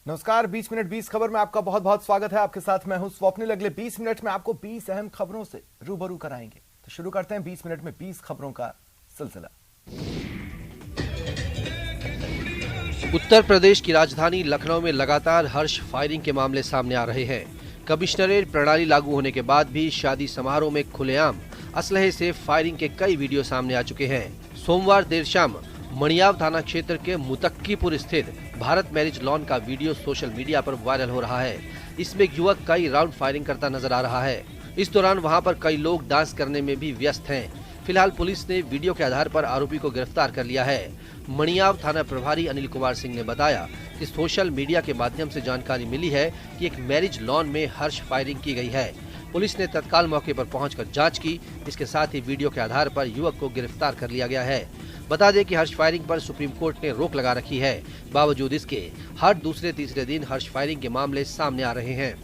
नमस्कार, 20 मिनट 20 खबर में आपका बहुत बहुत स्वागत है। आपके साथ मैं हूं स्वप्निल। अगले 20 मिनट में आपको 20 अहम खबरों से रूबरू कराएंगे। तो शुरू करते हैं 20 मिनट में 20 खबरों का सिलसिला। उत्तर प्रदेश की राजधानी लखनऊ में लगातार हर्ष फायरिंग के मामले सामने आ रहे हैं। कमिश्नरेट प्रणाली लागू होने के बाद भी शादी समारोह में खुलेआम असलहे से फायरिंग के कई वीडियो सामने आ चुके हैं। सोमवार देर शाम मणियाव थाना क्षेत्र के मुतक्कीपुर स्थित भारत मैरिज लॉन का वीडियो सोशल मीडिया पर वायरल हो रहा है। इसमें एक युवक कई राउंड फायरिंग करता नजर आ रहा है। इस दौरान वहां पर कई लोग डांस करने में भी व्यस्त हैं। फिलहाल पुलिस ने वीडियो के आधार पर आरोपी को गिरफ्तार कर लिया है। मणियाव थाना प्रभारी अनिल कुमार सिंह ने बताया कि सोशल मीडिया के माध्यम से जानकारी मिली है कि एक मैरिज लॉन में हर्ष फायरिंग की गई है। पुलिस ने तत्काल मौके पर पहुंचकर जांच की। इसके साथ ही वीडियो के आधार पर युवक को गिरफ्तार कर लिया गया है। बता दें कि हर्ष फायरिंग पर सुप्रीम कोर्ट ने रोक लगा रखी है। बावजूद इसके हर दूसरे तीसरे दिन हर्ष फायरिंग के मामले सामने आ रहे हैं।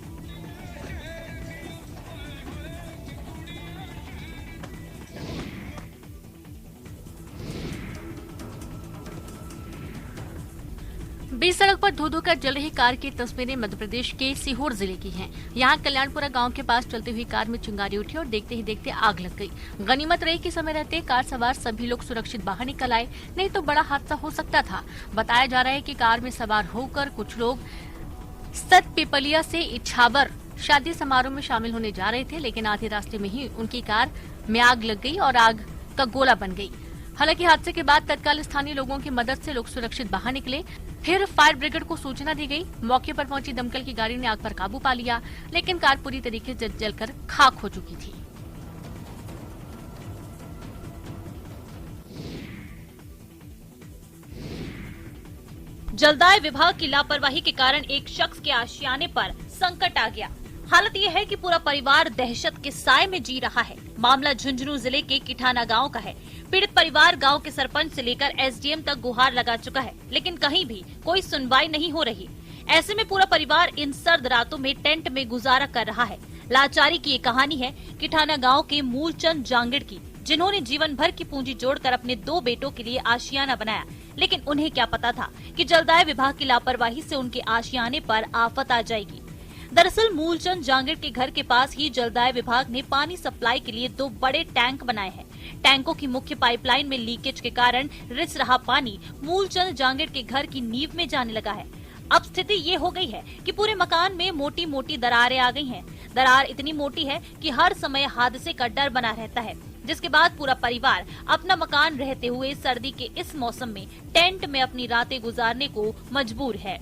बीच सड़क पर धो धो कर जल रही कार की तस्वीरें मध्य प्रदेश के सीहोर जिले की हैं। यहाँ कल्याणपुरा गांव के पास चलती हुई कार में चिंगारी उठी और देखते ही देखते आग लग गई। गनीमत रही कि समय रहते कार सवार सभी लोग सुरक्षित बाहर निकल आए, नहीं तो बड़ा हादसा हो सकता था। बताया जा रहा है कि कार में सवार होकर कुछ लोग सतपिपलिया से इछावर शादी समारोह में शामिल होने जा रहे थे, लेकिन आधे रास्ते में ही उनकी कार में आग लग गई और आग का गोला बन गई। हालांकि हादसे के बाद तत्काल स्थानीय लोगों की मदद से लोग सुरक्षित बाहर निकले। फिर फायर ब्रिगेड को सूचना दी गई। मौके पर पहुंची दमकल की गाड़ी ने आग पर काबू पा लिया, लेकिन कार पूरी तरीके से जलकर खाक हो चुकी थी। जलदाय विभाग की लापरवाही के कारण एक शख्स के आशियाने पर संकट आ गया। हालत यह है कि पूरा परिवार दहशत के साए में जी रहा है। मामला झुंझुनू जिले के किठाना गांव का है। पीड़ित परिवार गांव के सरपंच से लेकर एसडीएम तक गुहार लगा चुका है, लेकिन कहीं भी कोई सुनवाई नहीं हो रही। ऐसे में पूरा परिवार इन सर्द रातों में टेंट में गुजारा कर रहा है। लाचारी की ये कहानी है किठाना गांव के मूलचंद जांगिड़ की, जिन्होंने जीवन भर की पूंजी जोड़कर अपने 2 बेटों के लिए आशियाना बनाया, लेकिन उन्हें क्या पता था कि जलदाय विभाग की लापरवाही से उनके आशियाने पर आफत आ जाएगी। दरअसल मूलचंद जांगिड़ के घर के पास ही जलदाय विभाग ने पानी सप्लाई के लिए 2 बड़े टैंक बनाए हैं। टैंकों की मुख्य पाइपलाइन में लीकेज के कारण रिस रहा पानी मूलचंद जांगिड़ के घर की नींव में जाने लगा है। अब स्थिति ये हो गई है कि पूरे मकान में मोटी मोटी दरारें आ गई हैं। दरार इतनी मोटी है कि हर समय हादसे का डर बना रहता है, जिसके बाद पूरा परिवार अपना मकान रहते हुए सर्दी के इस मौसम में टेंट में अपनी रातें गुजारने को मजबूर है।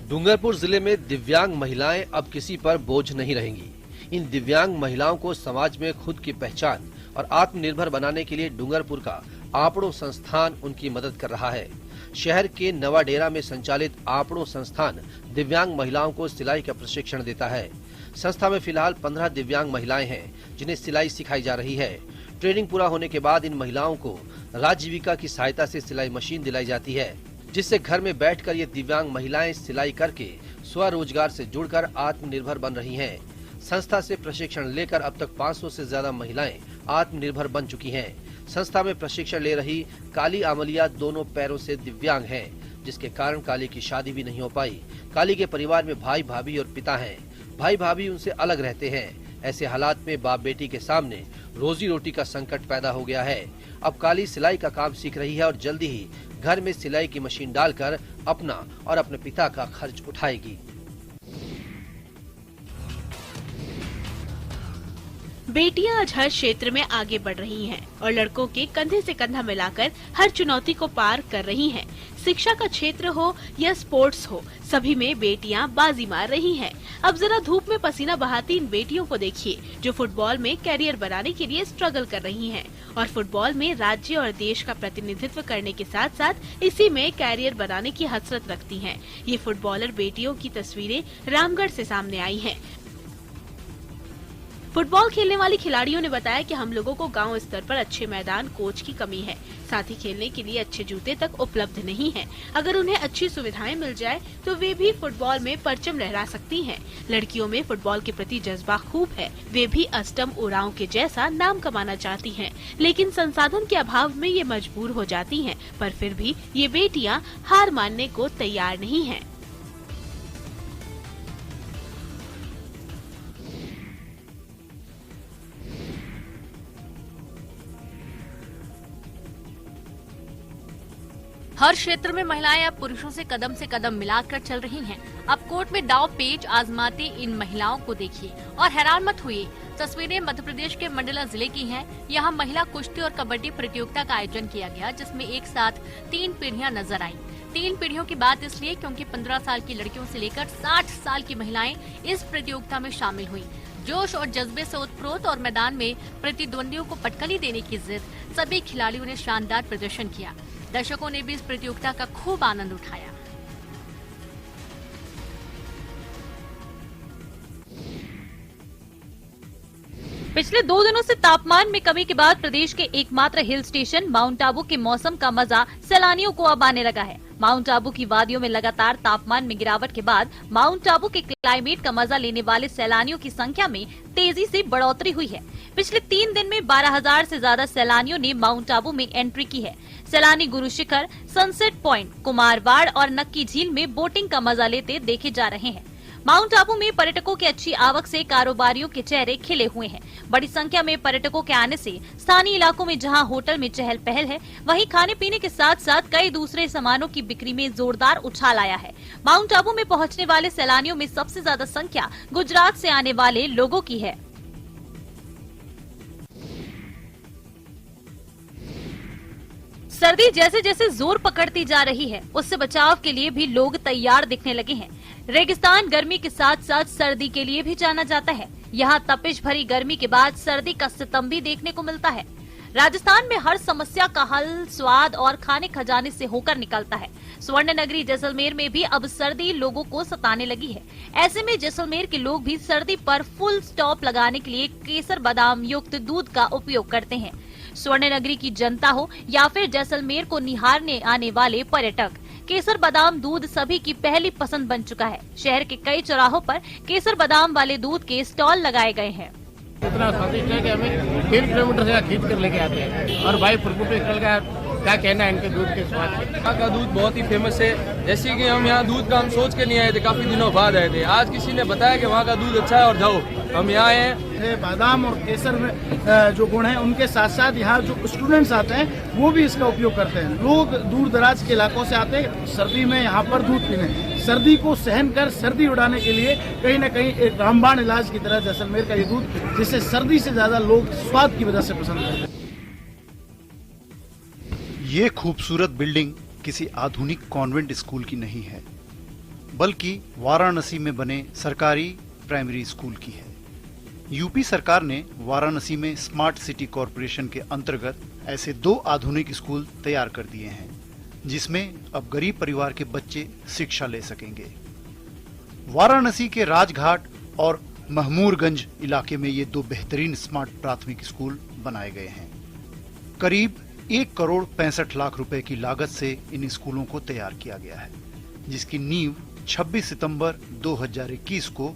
डूंगरपुर जिले में दिव्यांग महिलाएं अब किसी पर बोझ नहीं रहेंगी। इन दिव्यांग महिलाओं को समाज में खुद की पहचान और आत्मनिर्भर बनाने के लिए डूंगरपुर का आपड़ो संस्थान उनकी मदद कर रहा है। शहर के नवाडेरा में संचालित आपड़ो संस्थान दिव्यांग महिलाओं को सिलाई का प्रशिक्षण देता है। संस्था में फिलहाल 15 दिव्यांग महिलाएं हैं, जिन्हें सिलाई सिखाई जा रही है। ट्रेनिंग पूरा होने के बाद इन महिलाओं को राजीविका की सहायता से सिलाई मशीन दिलाई जाती है, जिससे घर में बैठकर ये दिव्यांग महिलाएं सिलाई करके स्वरोजगार से जुड़कर आत्मनिर्भर बन रही हैं। संस्था से प्रशिक्षण लेकर अब तक 500 से ज्यादा महिलाएं आत्मनिर्भर बन चुकी हैं। संस्था में प्रशिक्षण ले रही काली आमलिया दोनों पैरों से दिव्यांग हैं, जिसके कारण काली की शादी भी नहीं हो पाई। काली के परिवार में भाई भाभी और पिता हैं। भाई भाभी उनसे अलग रहते हैं। ऐसे हालात में बाप बेटी के सामने रोजी रोटी का संकट पैदा हो गया है। अब काली सिलाई का काम सीख रही है और जल्दी ही घर में सिलाई की मशीन डालकर अपना और अपने पिता का खर्च उठाएगी। बेटियां आज हर क्षेत्र में आगे बढ़ रही हैं और लड़कों के कंधे से कंधा मिलाकर हर चुनौती को पार कर रही हैं। शिक्षा का क्षेत्र हो या स्पोर्ट्स हो, सभी में बेटियां बाजी मार रही हैं। अब जरा धूप में पसीना बहाती इन बेटियों को देखिए, जो फुटबॉल में कैरियर बनाने के लिए स्ट्रगल कर रही हैं और फुटबॉल में राज्य और देश का प्रतिनिधित्व करने के साथ साथ इसी में कैरियर बनाने की हसरत रखती हैं। ये फुटबॉलर बेटियों की तस्वीरें रामगढ़ से सामने आई हैं। फुटबॉल खेलने वाली खिलाड़ियों ने बताया कि हम लोगों को गांव स्तर पर अच्छे मैदान, कोच की कमी है, साथ ही खेलने के लिए अच्छे जूते तक उपलब्ध नहीं है। अगर उन्हें अच्छी सुविधाएं मिल जाए तो वे भी फुटबॉल में परचम लहरा सकती हैं। लड़कियों में फुटबॉल के प्रति जज्बा खूब है, वे भी अष्टम उरांव के जैसा नाम कमाना चाहती हैं, लेकिन संसाधन के अभाव में ये मजबूर हो जाती हैं। पर फिर भी ये बेटियां हार मानने को तैयार नहीं हैं। हर क्षेत्र में महिलाएं अब पुरुषों से कदम मिलाकर चल रही हैं। अब कोर्ट में दांव पेच आजमाती इन महिलाओं को देखिए और हैरान मत हुई। तस्वीरें मध्य प्रदेश के मंडला जिले की हैं। यहाँ महिला कुश्ती और कबड्डी प्रतियोगिता का आयोजन किया गया, जिसमें एक साथ 3 पीढ़ियां नजर आईं। 3 पीढ़ियों की बात इसलिए क्योंकि 15 साल की लड़कियों से लेकर 60 साल की महिलाएं इस प्रतियोगिता में शामिल हुई। जोश और जज्बे से उत्प्रोत और मैदान में प्रतिद्वंदियों को पटकनी देने की जिद, सभी खिलाड़ियों ने शानदार प्रदर्शन किया। दर्शकों ने भी इस प्रतियोगिता का खूब आनंद उठाया। पिछले 2 दिनों से तापमान में कमी के बाद प्रदेश के एकमात्र हिल स्टेशन माउंट आबू के मौसम का मजा सैलानियों को अब आने लगा है। माउंट आबू की वादियों में लगातार तापमान में गिरावट के बाद माउंट आबू के क्लाइमेट का मजा लेने वाले सैलानियों की संख्या में तेजी से बढ़ोतरी हुई है। पिछले 3 दिन में 12,000 से ज्यादा सैलानियों ने माउंट आबू में एंट्री की है। सैलानी गुरु शिखर, सनसेट पॉइंट, कुमारवाड़ और नक्की झील में बोटिंग का मजा लेते देखे जा रहे हैं। माउंट आबू में पर्यटकों की अच्छी आवक से कारोबारियों के चेहरे खिले हुए हैं। बड़ी संख्या में पर्यटकों के आने से स्थानीय इलाकों में जहां होटल में चहल पहल है, वहीं खाने पीने के साथ साथ कई दूसरे सामानों की बिक्री में जोरदार उछाल आया है। माउंट आबू में पहुंचने वाले सैलानियों में सबसे ज्यादा संख्या गुजरात से आने वाले लोगों की है। सर्दी जैसे जैसे जोर पकड़ती जा रही है, उससे बचाव के लिए भी लोग तैयार दिखने लगे हैं। रेगिस्तान गर्मी के साथ साथ सर्दी के लिए भी जाना जाता है। यहाँ तपिश भरी गर्मी के बाद सर्दी का सितम भी देखने को मिलता है। राजस्थान में हर समस्या का हल स्वाद और खाने खजाने से होकर निकलता है। स्वर्ण नगरी जैसलमेर में भी अब सर्दी लोगों को सताने लगी है। ऐसे में जैसलमेर के लोग भी सर्दी पर फुल स्टॉप लगाने के लिए केसर बादाम युक्त दूध का उपयोग करते हैं। स्वर्ण नगरी की जनता हो या फिर जैसलमेर को निहारने आने वाले पर्यटक, केसर बादाम दूध सभी की पहली पसंद बन चुका है। शहर के कई चौराहों पर केसर बादाम वाले दूध के स्टॉल लगाए गए हैं। इतना स्वादिष्ट है कि हमें 3 किलोमीटर से खींच कर लेके आते हैं। और भाई फुरकुटी स्टॉल का क्या कहना है इनके दूध के स्वाद से? यहाँ का दूध बहुत ही फेमस है। जैसे कि हम यहाँ दूध का हम सोच के नहीं आए थे, काफी दिनों बाद आए थे। आज किसी ने बताया कि वहाँ का दूध अच्छा है और जाओ, हम यहाँ आए हैं। बादाम और केसर में जो गुण है, उनके साथ साथ यहाँ जो स्टूडेंट्स आते हैं वो भी इसका उपयोग करते हैं। लोग दूर दराज के इलाकों से आते हैं सर्दी में यहाँ पर दूध पीने। सर्दी को सहन कर सर्दी उड़ाने के लिए कहीं न कहीं एक रामबाण इलाज की तरह जैसलमेर का ये दूध, जिससे सर्दी से ज्यादा लोग स्वाद की वजह से पसंद करते हैं। ये खूबसूरत बिल्डिंग किसी आधुनिक कॉन्वेंट स्कूल की नहीं है, बल्कि वाराणसी में बने सरकारी प्राइमरी स्कूल की है। यूपी सरकार ने वाराणसी में स्मार्ट सिटी कॉरपोरेशन के अंतर्गत ऐसे 2 आधुनिक स्कूल तैयार कर दिए हैं, जिसमें अब गरीब परिवार के बच्चे शिक्षा ले सकेंगे। वाराणसी के राजघाट और महमूरगंज इलाके में ये 2 बेहतरीन स्मार्ट प्राथमिक स्कूल बनाए गए हैं। करीब 1 करोड़ 65 लाख रुपए की लागत से इन स्कूलों को तैयार किया गया है, जिसकी नींव 26 सितंबर 2021 को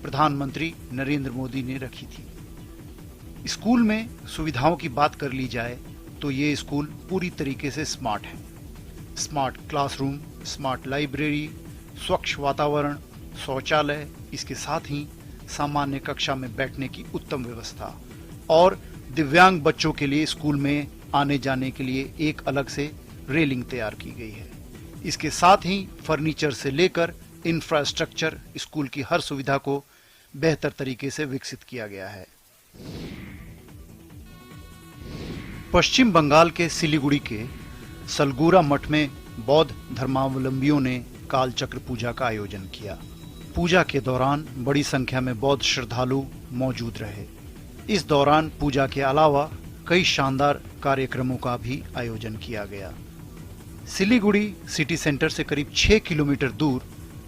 प्रधानमंत्री नरेंद्र मोदी ने रखी थी। स्कूल में सुविधाओं की बात कर ली जाए तो ये स्कूल पूरी तरीके से स्मार्ट है। स्मार्ट क्लासरूम, स्मार्ट लाइब्रेरी, स्वच्छ वातावरण, शौचालय, इसके साथ ही सामान्य कक्षा में बैठने की उत्तम व्यवस्था और दिव्यांग बच्चों के लिए स्कूल में आने जाने के लिए एक अलग से रेलिंग तैयार की गई है। इसके साथ ही फर्नीचर से लेकर इंफ्रास्ट्रक्चर, स्कूल की हर सुविधा को बेहतर तरीके से विकसित किया गया है। पश्चिम बंगाल के सिलीगुड़ी के सलगुरा मठ में बौद्ध धर्मावलंबियों ने कालचक्र पूजा का आयोजन किया। पूजा के दौरान बड़ी संख्या में बौद्ध श्रद्धालु मौजूद रहे। इस दौरान पूजा के अलावा कई शानदार कार्यक्रमों का भी आयोजन किया गया। सिलीगुड़ी सिटी सेंटर से करीब 6 किलोमीटर दूर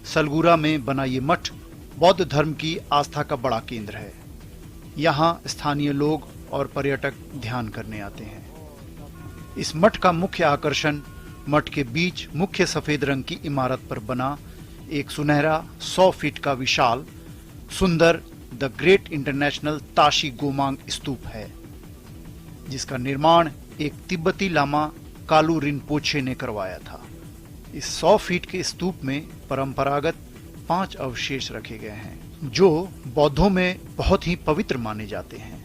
सलगुरा में बना ये मठ बौद्ध धर्म की आस्था का बड़ा केंद्र है। यहाँ स्थानीय लोग और पर्यटक ध्यान करने आते हैं। इस मठ का मुख्य आकर्षण मठ के बीच मुख्य सफेद रंग की इमारत पर बना एक सुनहरा 100 फीट का विशाल सुंदर the great international Tashi Gomang स्तूप है, जिसका निर्माण एक तिब्बती लामा कालू रिनपोचे ने करवाया था। इस 100 फीट के स्तूप में परंपरागत 5 अवशेष रखे गए हैं, जो बौद्धों में बहुत ही पवित्र माने जाते हैं।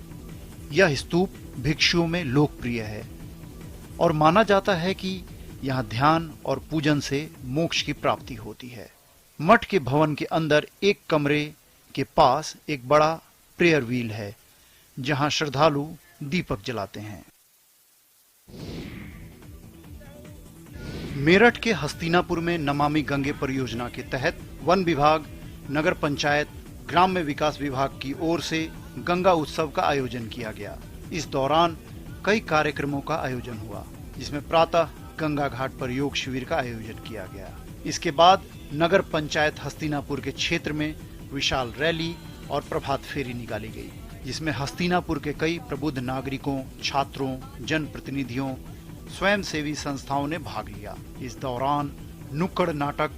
यह स्तूप भिक्षुओं में लोकप्रिय है और माना जाता है कि यहाँ ध्यान और पूजन से मोक्ष की प्राप्ति होती है। मठ के भवन के अंदर एक कमरे के पास एक बड़ा प्रेयर व्हील है, जहाँ श्रद्धालु दीपक जलाते हैं। मेरठ के हस्तिनापुर में नमामि गंगे परियोजना के तहत वन विभाग, नगर पंचायत, ग्राम्य विकास विभाग की ओर से गंगा उत्सव का आयोजन किया गया। इस दौरान कई कार्यक्रमों का आयोजन हुआ, जिसमें प्रातः गंगा घाट पर योग शिविर का आयोजन किया गया। इसके बाद नगर पंचायत हस्तिनापुर के क्षेत्र में विशाल रैली और प्रभात फेरी निकाली गई, जिसमें हस्तिनापुर के कई प्रबुद्ध नागरिकों, छात्रों, जनप्रतिनिधियों, स्वयंसेवी संस्थाओं ने भाग लिया। इस दौरान नुक्कड़ नाटक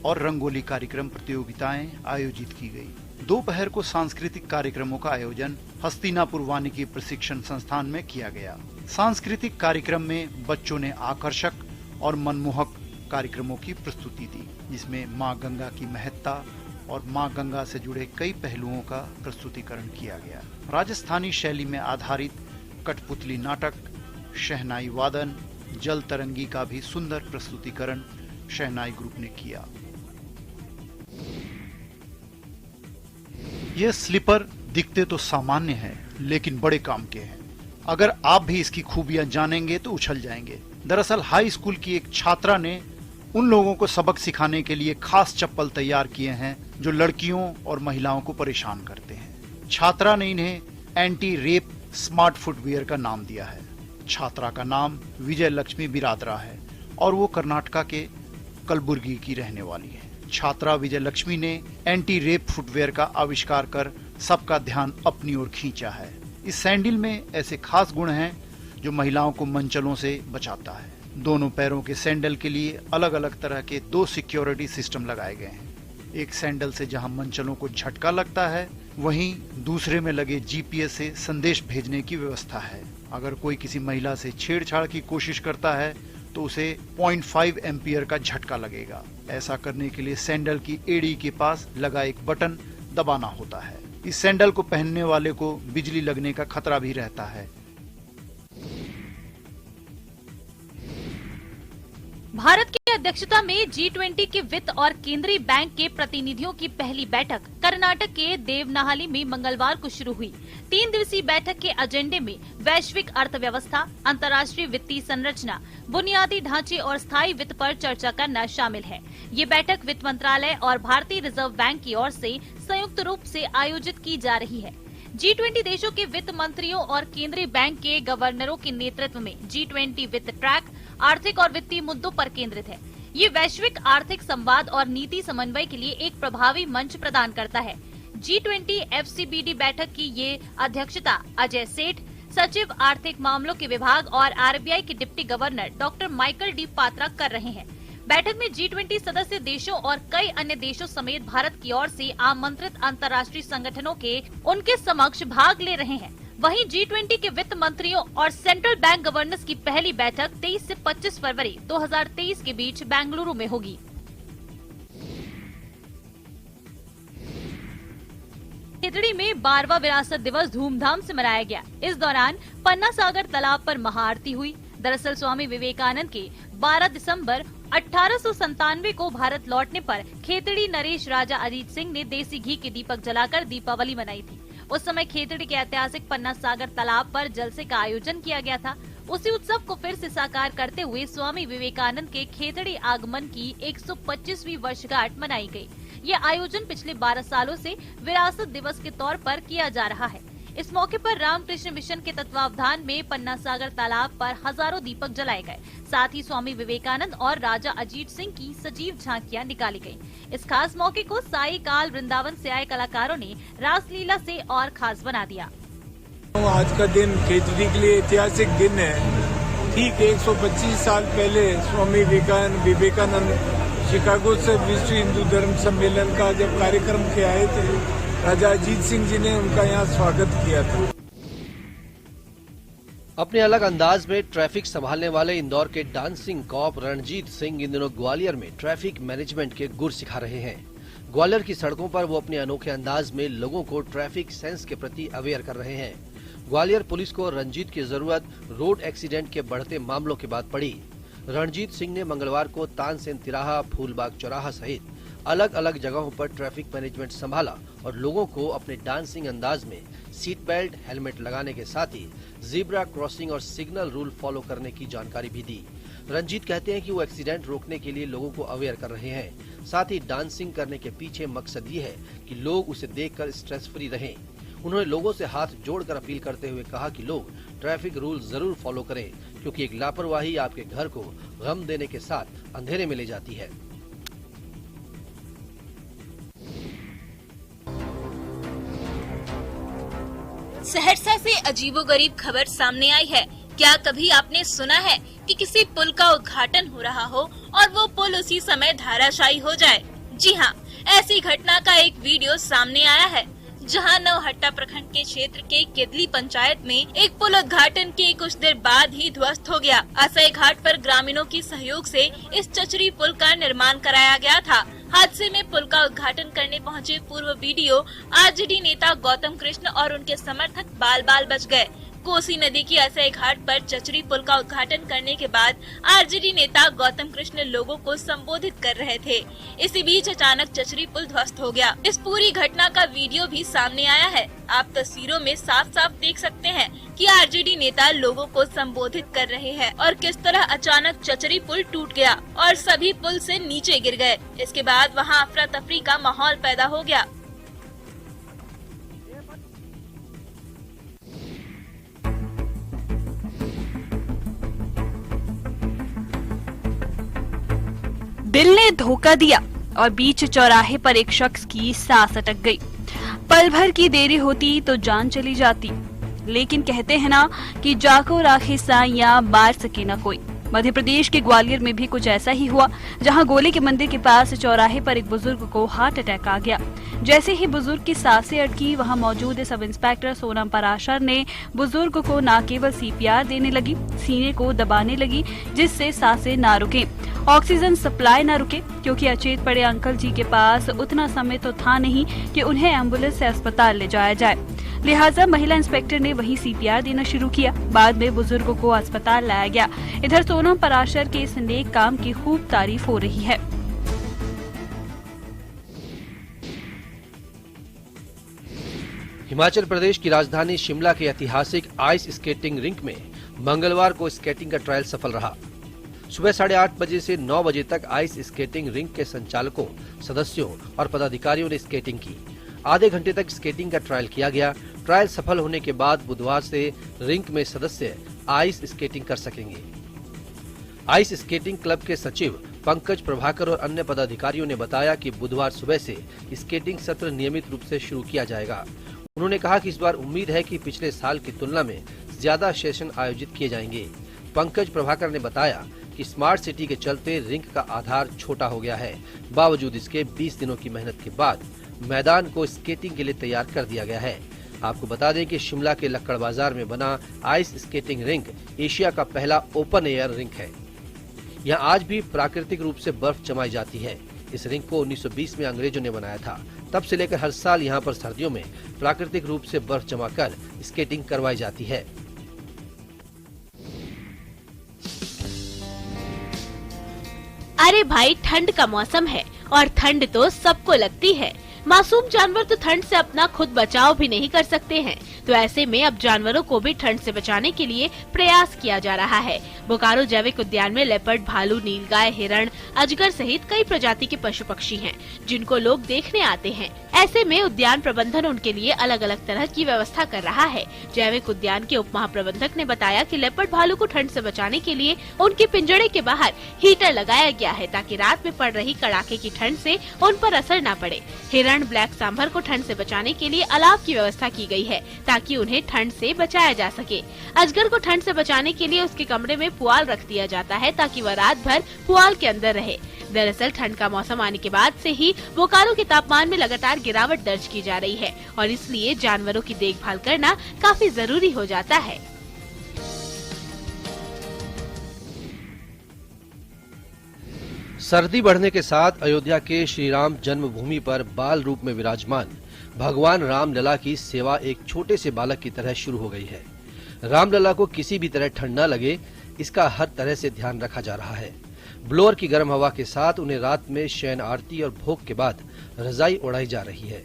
और रंगोली कार्यक्रम प्रतियोगिताएं आयोजित की गई। दोपहर को सांस्कृतिक कार्यक्रमों का आयोजन हस्तिनापुर वानिकी प्रशिक्षण संस्थान में किया गया। सांस्कृतिक कार्यक्रम में बच्चों ने आकर्षक और मनमोहक कार्यक्रमों की प्रस्तुति दी, जिसमें मां गंगा की महत्ता और मां गंगा से जुड़े कई पहलुओं का प्रस्तुतिकरण किया गया। राजस्थानी शैली में आधारित कठपुतली नाटक, शहनाई वादन, जल तरंगी का भी सुंदर प्रस्तुतिकरण शहनाई ग्रुप ने किया। ये स्लीपर दिखते तो सामान्य हैं, लेकिन बड़े काम के हैं। अगर आप भी इसकी खूबियां जानेंगे तो उछल जाएंगे। दरअसल हाई स्कूल की एक छात्रा ने उन लोगों को सबक सिखाने के लिए खास चप्पल तैयार किए हैं जो लड़कियों और महिलाओं को परेशान करते हैं। छात्रा ने इन्हें एंटी रेप स्मार्ट फुटवियर का नाम दिया है। छात्रा का नाम विजय लक्ष्मी बिरादरा है और वो कर्नाटका के कलबुर्गी की रहने वाली है। छात्रा विजय लक्ष्मी ने एंटी रेप फुटवेयर का आविष्कार कर सबका ध्यान अपनी ओर खींचा है। इस सैंडल में ऐसे खास गुण हैं जो महिलाओं को मंचलों से बचाता है। दोनों पैरों के सैंडल के लिए अलग अलग तरह के 2 सिक्योरिटी सिस्टम लगाए गए हैं। एक सैंडल से जहां मंचलों को झटका लगता है, वहीं दूसरे में लगे जीपीएस से संदेश भेजने की व्यवस्था है। अगर कोई किसी महिला से छेड़छाड़ की कोशिश करता है तो उसे 0.5 एम्पियर का झटका लगेगा। ऐसा करने के लिए सैंडल की एड़ी के पास लगा एक बटन दबाना होता है। इस सैंडल को पहनने वाले को बिजली लगने का खतरा भी रहता है। भारत की अध्यक्षता में G20 के वित्त और केंद्रीय बैंक के प्रतिनिधियों की पहली बैठक कर्नाटक के देवनाहली में मंगलवार को शुरू हुई। 3 दिवसीय बैठक के एजेंडे में वैश्विक अर्थव्यवस्था, अंतर्राष्ट्रीय वित्तीय संरचना, बुनियादी ढांचे और स्थायी वित्त पर चर्चा करना शामिल है। ये बैठक वित्त मंत्रालय और भारतीय रिजर्व बैंक की ओर से संयुक्त रूप से आयोजित की जा रही है। G20 देशों के वित्त मंत्रियों और केंद्रीय बैंक के गवर्नरों के नेतृत्व में G20 वित्त ट्रैक आर्थिक और वित्तीय मुद्दों पर केंद्रित है। ये वैश्विक आर्थिक संवाद और नीति समन्वय के लिए एक प्रभावी मंच प्रदान करता है। G20 FCBD बैठक की ये अध्यक्षता अजय सेठ, सचिव आर्थिक मामलों के विभाग और RBI के deputy governor doctor Michael D Patra कर रहे हैं। बैठक में G20 सदस्य देशों और कई अन्य देशों समेत भारत की ओर से आमंत्रित अंतर्राष्ट्रीय संगठनों के उनके समक्ष भाग ले रहे हैं। वहीं G20 के वित्त मंत्रियों और सेंट्रल बैंक गवर्नर्स की पहली बैठक 23 से 25 फरवरी 2023 के बीच बेंगलुरु में होगी। खेतड़ी में 12वां विरासत दिवस धूमधाम से मनाया गया। इस दौरान पन्ना सागर तालाब पर महाआरती हुई। दरअसल स्वामी विवेकानंद के 12 दिसंबर 1897 को भारत लौटने पर खेतड़ी नरेश राजा अजीत सिंह ने देसी घी के दीपक जलाकर दीपावली मनाई थी। उस समय खेतड़ी के ऐतिहासिक पन्ना सागर तालाब पर जलसे का आयोजन किया गया था। उसी उत्सव को फिर से साकार करते हुए स्वामी विवेकानंद के खेतड़ी आगमन की 125वीं वर्षगांठ मनाई गई। ये आयोजन पिछले 12 सालों से विरासत दिवस के तौर पर किया जा रहा है। इस मौके पर रामकृष्ण मिशन के तत्वावधान में पन्ना सागर तालाब पर हजारों दीपक जलाए गए। साथ ही स्वामी विवेकानंद और राजा अजीत सिंह की सजीव झांकियां निकाली गयी। इस खास मौके को साई काल वृंदावन से आए कलाकारों ने रासलीला से और खास बना दिया। आज का दिन केजरी के लिए ऐतिहासिक दिन है। ठीक 125 साल पहले स्वामी विवेकानंद शिकागो से विश्व हिंदू धर्म सम्मेलन का जब कार्यक्रम के आए थे, राजा अजीत सिंह जी ने उनका यहाँ स्वागत किया था। अपने अलग अंदाज में ट्रैफिक संभालने वाले इंदौर के डांसिंग कॉप रणजीत सिंह इन दिनों ग्वालियर में ट्रैफिक मैनेजमेंट के गुर सिखा रहे हैं। ग्वालियर की सड़कों पर वो अपने अनोखे अंदाज में लोगों को ट्रैफिक सेंस के प्रति अवेयर कर रहे हैं। ग्वालियर पुलिस को रणजीत की जरूरत रोड एक्सीडेंट के बढ़ते मामलों के बाद पड़ी। रणजीत सिंह ने मंगलवार को तानसेन तिराहा, फूलबाग चौराहा सहित अलग अलग जगहों पर ट्रैफिक मैनेजमेंट संभाला और लोगों को अपने डांसिंग अंदाज में सीट बेल्ट, हेलमेट लगाने के साथ ही ज़ीब्रा क्रॉसिंग और सिग्नल रूल फॉलो करने की जानकारी भी दी। रंजीत कहते हैं कि वो एक्सीडेंट रोकने के लिए लोगों को अवेयर कर रहे हैं। साथ ही डांसिंग करने के पीछे मकसद ये है कि लोग उसे देखकर स्ट्रेस फ्री रहें। उन्होंने लोगों से हाथ जोड़कर अपील करते हुए कहा कि लोग ट्रैफिक रूल जरूर फॉलो करें, क्योंकि एक लापरवाही आपके घर को गम देने के साथ अंधेरे में ले जाती है। सहरसा से अजीबोगरीब खबर सामने आई है। क्या कभी आपने सुना है कि किसी पुल का उद्घाटन हो रहा हो और वो पुल उसी समय धाराशायी हो जाए? जी हाँ, ऐसी घटना का एक वीडियो सामने आया है, जहां नौहट्टा प्रखंड के क्षेत्र के केदली पंचायत में एक पुल उद्घाटन के कुछ देर बाद ही ध्वस्त हो गया। असई घाट पर ग्रामीणों की सहयोग से इस चचरी पुल का निर्माण कराया गया था। हादसे में पुल का उद्घाटन करने पहुंचे पूर्व बीडीओ आरजेडी नेता गौतम कृष्ण और उनके समर्थक बाल बाल बच गए। कोसी नदी की असई घाट पर चचरी पुल का उद्घाटन करने के बाद आरजेडी नेता गौतम कृष्ण लोगों को संबोधित कर रहे थे। इसी बीच अचानक चचरी पुल ध्वस्त हो गया। इस पूरी घटना का वीडियो भी सामने आया है। आप तस्वीरों में साफ साफ देख सकते हैं कि आरजेडी नेता लोगों को संबोधित कर रहे हैं और किस तरह अचानक चचरी पुल टूट गया और सभी पुल से नीचे गिर गए। इसके बाद वहां अफरा तफरी का माहौल पैदा हो गया। दिल ने धोखा दिया और बीच चौराहे पर एक शख्स की सांस अटक गई। पल भर की देरी होती तो जान चली जाती, लेकिन कहते हैं ना कि जाको राखे साइयां बार सके ना कोई। मध्य प्रदेश के ग्वालियर में भी कुछ ऐसा ही हुआ, जहां गोले के मंदिर के पास चौराहे पर एक बुजुर्ग को हार्ट अटैक आ गया। जैसे ही बुजुर्ग की सांसें अटकी, वहां मौजूद सब इंस्पेक्टर सोनम पराशर ने बुजुर्ग को न केवल सीपीआर देने लगी, सीने को दबाने लगी, जिससे सांसें ना रुके, ऑक्सीजन सप्लाई न रुके, क्योंकि अचेत पड़े अंकल जी के पास उतना समय तो था नहीं कि उन्हें एम्बुलेंस से अस्पताल ले जाया जाए। लिहाजा महिला इंस्पेक्टर ने वहीं सीपीआर देना शुरू किया। बाद में बुजुर्ग को अस्पताल लाया गया। इधर सोनम पराशर के इस नेक काम की खूब तारीफ हो रही है। हिमाचल प्रदेश की राजधानी शिमला के ऐतिहासिक आइस स्केटिंग रिंक में मंगलवार को स्केटिंग का ट्रायल सफल रहा। सुबह 8:30 बजे से 9 बजे तक आइस स्केटिंग रिंक के संचालकों, सदस्यों और पदाधिकारियों ने स्केटिंग की। आधे घंटे तक स्केटिंग का ट्रायल किया गया। ट्रायल सफल होने के बाद बुधवार से रिंक में सदस्य आइस स्केटिंग कर सकेंगे। आइस स्केटिंग क्लब के सचिव पंकज प्रभाकर और अन्य पदाधिकारियों ने बताया कि बुधवार सुबह से स्केटिंग सत्र नियमित रूप से शुरू किया जाएगा। उन्होंने कहा कि इस बार उम्मीद है कि पिछले साल की तुलना में ज्यादा सेशन आयोजित किए जाएंगे। पंकज प्रभाकर ने बताया कि स्मार्ट सिटी के चलते रिंक का आधार छोटा हो गया है। बावजूद इसके 20 दिनों की मेहनत के बाद मैदान को स्केटिंग के लिए तैयार कर दिया गया है। आपको बता दें कि शिमला के लक्कड़ बाजार में बना आइस स्केटिंग रिंक एशिया का पहला ओपन एयर रिंक है। यहाँ आज भी प्राकृतिक रूप से बर्फ जमाई जाती है। इस रिंक को 1920 में अंग्रेजों ने बनाया था। तब से लेकर हर साल यहाँ पर सर्दियों में प्राकृतिक रूप से बर्फ जमाकर स्केटिंग करवाई जाती है। अरे भाई, ठंड का मौसम है और ठंड तो सबको लगती है। मासूम जानवर तो ठंड से अपना खुद बचाव भी नहीं कर सकते हैं, तो ऐसे में अब जानवरों को भी ठंड से बचाने के लिए प्रयास किया जा रहा है। बोकारो जैविक उद्यान में लेपर्ड, भालू, नीलगाय, हिरण, अजगर सहित कई प्रजाति के पशु पक्षी हैं, जिनको लोग देखने आते हैं। ऐसे में उद्यान प्रबंधन उनके लिए अलग अलग तरह की व्यवस्था कर रहा है। जैविक उद्यान के उप महाप्रबंधक ने बताया कि लेपर्ड भालू को ठंड से बचाने के लिए उनके पिंजड़े के बाहर हीटर लगाया गया है, ताकि रात में पड़ रही कड़ाके की ठंड से उन पर असर न पड़े। हिरण, कारण ब्लैक सांभर को ठंड से बचाने के लिए अलाव की व्यवस्था की गई है, ताकि उन्हें ठंड से बचाया जा सके। अजगर को ठंड से बचाने के लिए उसके कमरे में पुआल रख दिया जाता है, ताकि वह रात भर पुआल के अंदर रहे। दरअसल ठंड का मौसम आने के बाद से ही बोकारो के तापमान में लगातार गिरावट दर्ज की जा रही है और इसलिए जानवरों की देखभाल करना काफी जरूरी हो जाता है। सर्दी बढ़ने के साथ अयोध्या के श्री राम जन्मभूमि पर बाल रूप में विराजमान भगवान रामलला की सेवा एक छोटे से बालक की तरह शुरू हो गई है। रामलला को किसी भी तरह ठंड न लगे, इसका हर तरह से ध्यान रखा जा रहा है। ब्लोअर की गर्म हवा के साथ उन्हें रात में शयन आरती और भोग के बाद रजाई ओढ़ाई जा रही है।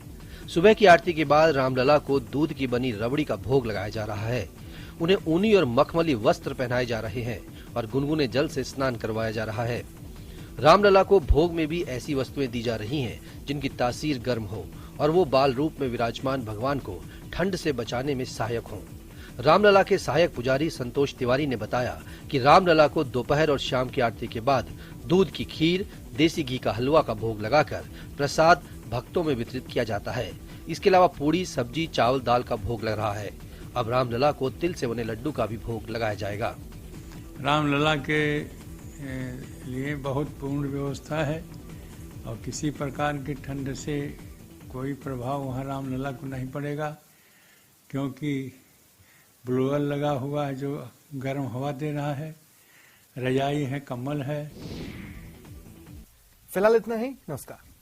सुबह की आरती के बाद रामलला को दूध की बनी रबड़ी का भोग लगाया जा रहा है। उन्हें ऊनी और मखमली वस्त्र पहनाए जा रहे हैं और गुनगुने जल से स्नान करवाया जा रहा है। रामलला को भोग में भी ऐसी वस्तुएं दी जा रही हैं जिनकी तासीर गर्म हो और वो बाल रूप में विराजमान भगवान को ठंड से बचाने में सहायक हों। रामलला के सहायक पुजारी संतोष तिवारी ने बताया कि रामलला को दोपहर और शाम की आरती के बाद दूध की खीर, देसी घी का हलवा का भोग लगाकर प्रसाद भक्तों में वितरित किया जाता है। इसके अलावा पूड़ी, सब्जी, चावल, दाल का भोग लग रहा है। अब रामलला को तिल से बने लड्डू का भी भोग लगाया जाएगा। रामलला के लिए बहुत पूर्ण व्यवस्था है और किसी प्रकार की ठंड से कोई प्रभाव वहाँ रामलला को नहीं पड़ेगा, क्योंकि ब्लोअर लगा हुआ है जो गर्म हवा दे रहा है, रजाई है, कम्बल है। फिलहाल इतना ही। नमस्कार।